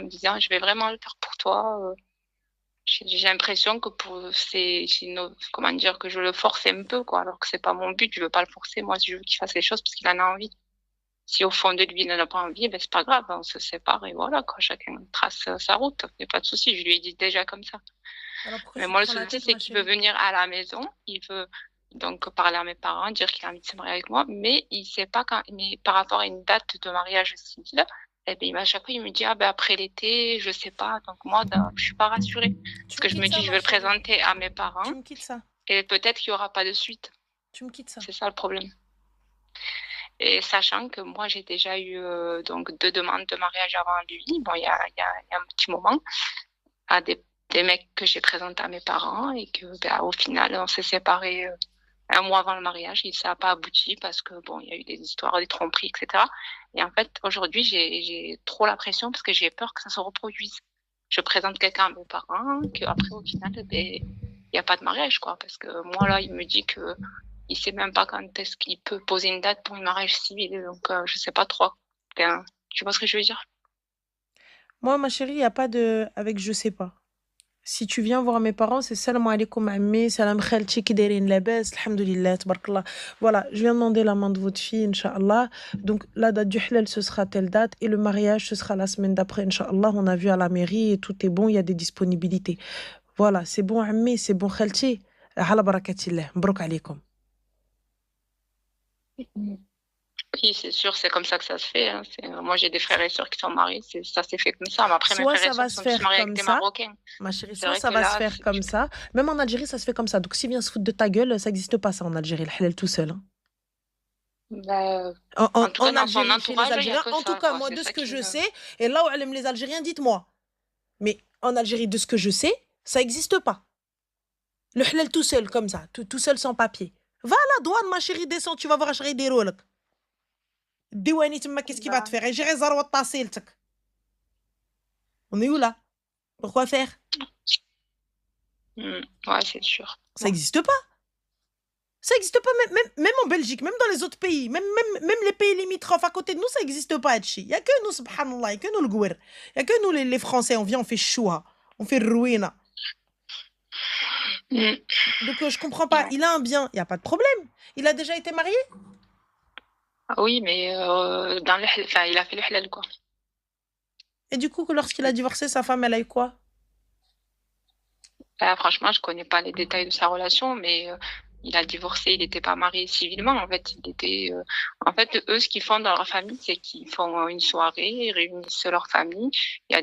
me disant: «Je vais vraiment le faire pour toi», j'ai l'impression que c'est comment dire? Que je le force un peu, quoi, alors que c'est pas mon but, je veux pas le forcer. Moi, je veux qu'il fasse les choses parce qu'il en a envie. Si au fond de lui, il n'en a pas envie, ben, c'est pas grave, on se sépare et voilà, quoi, chacun trace, sa route. Il y a pas de souci, je lui ai dit déjà comme ça. Alors pourquoi Mais tu te moi, le prends la souci, tête, c'est ma qu'il veut chérie? venir à la maison, il veut donc parler à mes parents, dire qu'il a envie de se marier avec moi, mais il sait pas quand mais par rapport à une date de mariage civil, et beh, à chaque fois, il me dit: «Ah ben, après l'été, je sais pas». Donc moi, je suis pas rassurée parce Tu me que je quittes me ça, dis: «Je ma vais le chérie. présenter à mes parents Tu me quittes ça. et peut-être qu'il y aura pas de suite». Tu me quittes ça. C'est ça le problème et sachant que moi, j'ai déjà eu, donc 2 demandes de mariage avant lui, bon, il y a un petit moment, à des mecs que j'ai présentés à mes parents et que, bah, au final, on s'est séparés, 1 mois avant le mariage et ça a pas abouti parce que bon, il y a eu des histoires, des tromperies et cetera et en fait, aujourd'hui, j'ai trop la pression parce que j'ai peur que ça se reproduise. Je présente quelqu'un à mes parents, qu'après au final, beh, il y a pas de mariage, quoi. Parce que moi, là, il me dit qu'il sait même pas quand est-ce qu'il peut poser une date pour un mariage civil donc je sais pas trop. Enfin, tu vois ce que je veux dire? Moi, ma chérie, il y a pas de avec je sais pas. Si tu viens voir mes parents, c'est salam alaikum ammi, salam khalti ki dairin labas, alhamdoulilah, tabarakallah. Voilà, je viens demander la main de votre fille, Inch'Allah. Donc, la date du halal, ce sera telle date, et le mariage, ce sera la semaine d'après, Inch'Allah. On a vu à la mairie et tout est bon, il y a des disponibilités. Voilà, c'est bon ammi, c'est bon khalti. Ala barakatillah, mbrok alaikum. Mmh. Oui, c'est sûr, c'est comme ça que ça se fait, hein. Moi, j'ai des frères et sœurs qui sont mariés, ça s'est fait comme ça. Mais après, mes Soit frères et ça sœurs, va ils se sont tous faire mariés avec comme des ça, Marocains. ma chérie, C'est soit vrai ça que va se là, faire comme ça. Même en Algérie, ça se fait comme ça. Donc, s'il vient se foutre de ta gueule, ça n'existe pas, ça, en Algérie, le halal tout seul, hein. bah, En, en- en tout cas, en dans son Algérie, chez les entourage, il y a Algériens, que en tout ça, cas, quoi. moi, C'est de ce ça que qui je me sais, et là où elle aime les Algériens, dites-moi. Mais en Algérie, de ce que je sais, ça n'existe pas. Le halal tout seul, comme ça, tout seul sans papier. Va à la douane, ma chérie, descends, tu vas voir chérie des rôles. Diwani, qu'est-ce qu'il va te bah, faire? Et j'ai zarouat tassiltek. On est où là? Pourquoi faire? ouais, c'est sûr. Ça Bon. n'existe pas. Ça n'existe pas, même en Belgique, même dans les autres pays, même les pays limitrophes à côté de nous, ça n'existe pas, Hachi. Il n'y a que nous, subhanallah, il n'y a que nous le gouer. Il n'y a que nous les Français, on vient, on fait choua, on fait ruina. Mm. Donc je comprends pas, Ouais. il a un bien, il n'y a pas de problème. Il a déjà été marié. Ah oui, mais enfin, il a fait le halal, quoi. Et du coup, lorsqu'il a divorcé, sa femme, elle a eu quoi? Franchement, je connais pas les détails de sa relation, mais il a divorcé, il n'était pas marié civilement. En fait, en fait, eux, ce qu'ils font dans leur famille, c'est qu'ils font une soirée, ils réunissent leur famille. Il y a